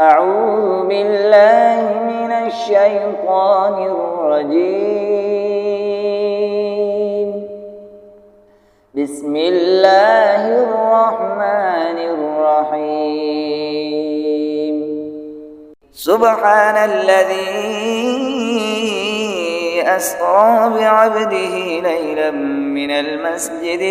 أعوذ بالله من الشيطان الرجيم. بسم الله الرحمن الرحيم. سبحان الذي أسرى بعبده ليلا من المسجد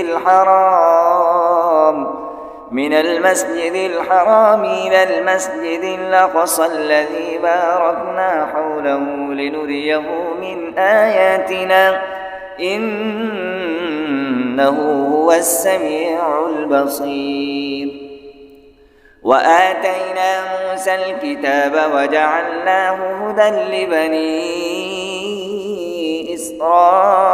الحرام إلى المسجد الأقصى الذي باركنا حوله لنريه من آياتنا إنه هو السميع البصير. وآتينا موسى الكتاب وجعلناه هدى لبني إسرائيل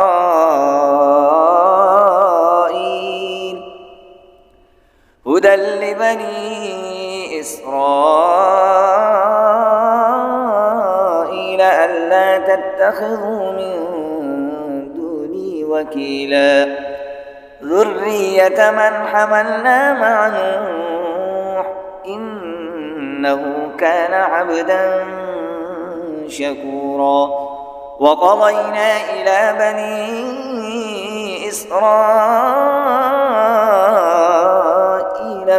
ألا تتخذوا من دوني وكيلا ذرية من حملنا مع نوح إنه كان عبدا شكورا. وقضينا إلى بني إسرائيل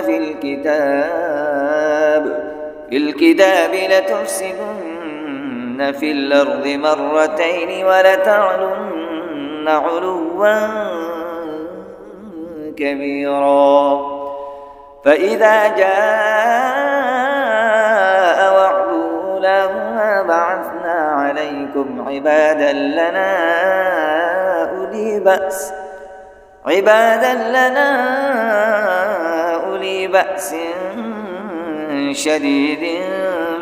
في الكتاب لتفسدن في الأرض مرتين ولتعلن علوا كبيرا. فإذا جاء وعد أولاهما بعثنا عليكم عبادا لنا أولي بأس شديد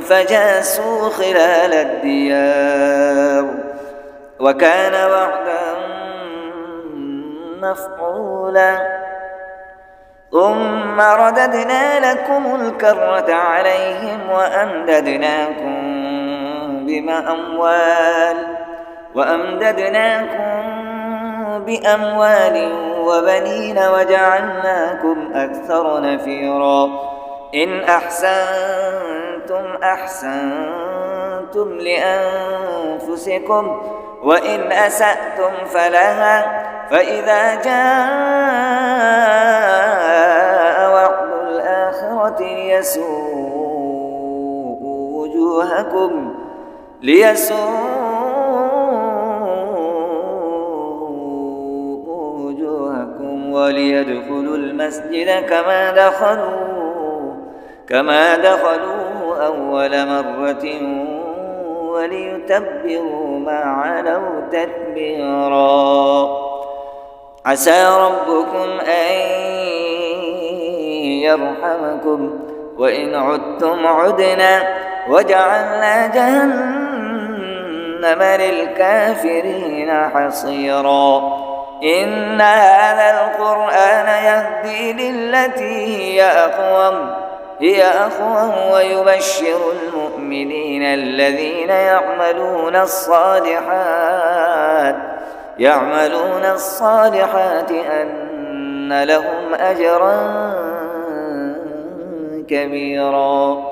فجاسوا خلال الديار وكان وعدا مفعولا. ثم رددنا لكم الكرة عليهم وأمددناكم بأموال وبنين وجعلناكم أكثر نفيرا. إن أحسنتم لأنفسكم وإن أسأتم فلها. فإذا جاء وعد الآخرة ليسوءوا وجوهكم وليدخلوا المسجد كما دخلوه أول مرة وليتبروا ما علوا تتبيرا. عسى ربكم أن يرحمكم وإن عدتم عدنا وجعلنا جهنم للكافرين حصيرا. إن هذا القرآن يهدي للتي هي أقوم ويبشر المؤمنين الذين يعملون الصالحات أن لهم أجرا كبيرا.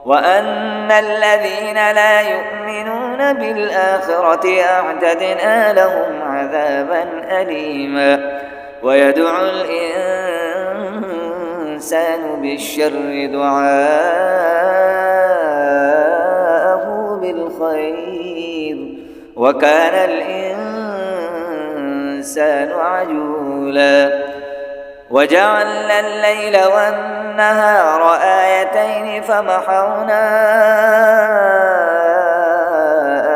وأن الذين لا يؤمنون بالآخرة أعتدنا لهم عذابا أليما. ويدعو الإنسان بالشر دعاءه بالخير وكان الإنسان عجولا. وجعلنا الليل والنهار آيتين فمحونا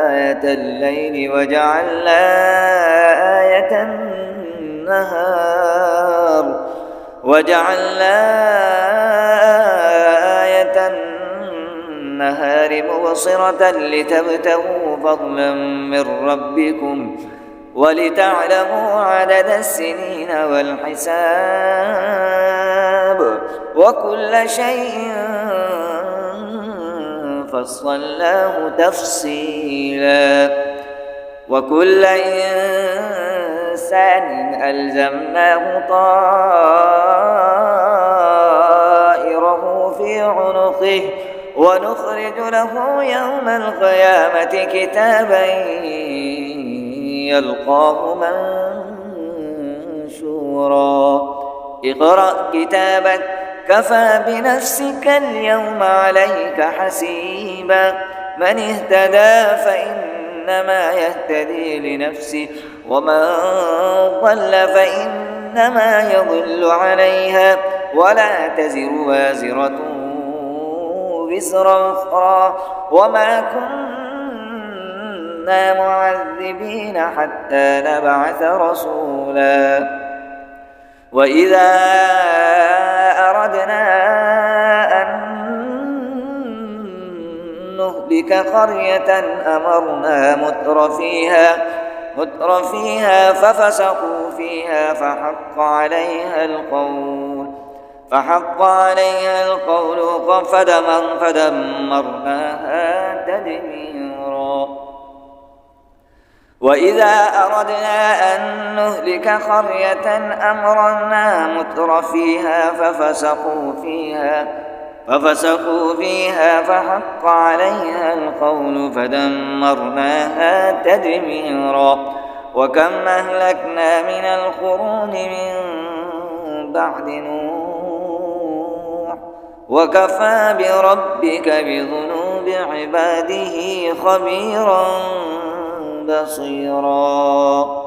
آية الليل وجعلنا آية النهار مبصرة لتبتغوا فضلا من ربكم ولتعلموا عدد السنين والحساب وكل شيء فصلناه تفصيلا. وكل إنسان ألزمناه طائره في عنقه ونخرج له يوم القيامة كتابا يلقاه منشورا اقرأ كتابك كفى بنفسك اليوم عليك حسيبا من اهتدى فإنما يهتدي لنفسه ومن ضل فإنما يضل عليها ولا تزر وازرة وزر أخرى وما كنا معذبين حتى نبعث رسولا وإذا أردنا أن نهلك قرية أمرنا متر فيها ففسقوا فيها فحق عليها القول فدمرناها تدميرا وإذا أردنا أن نهلك قرية أمرنا متر فيها ففسقوا فيها فحق عليها القول فدمرناها تدميرا وكم أهلكنا من القرون من بعد نوح وكفى بربك بذنوب عباده خبيرا بصيرا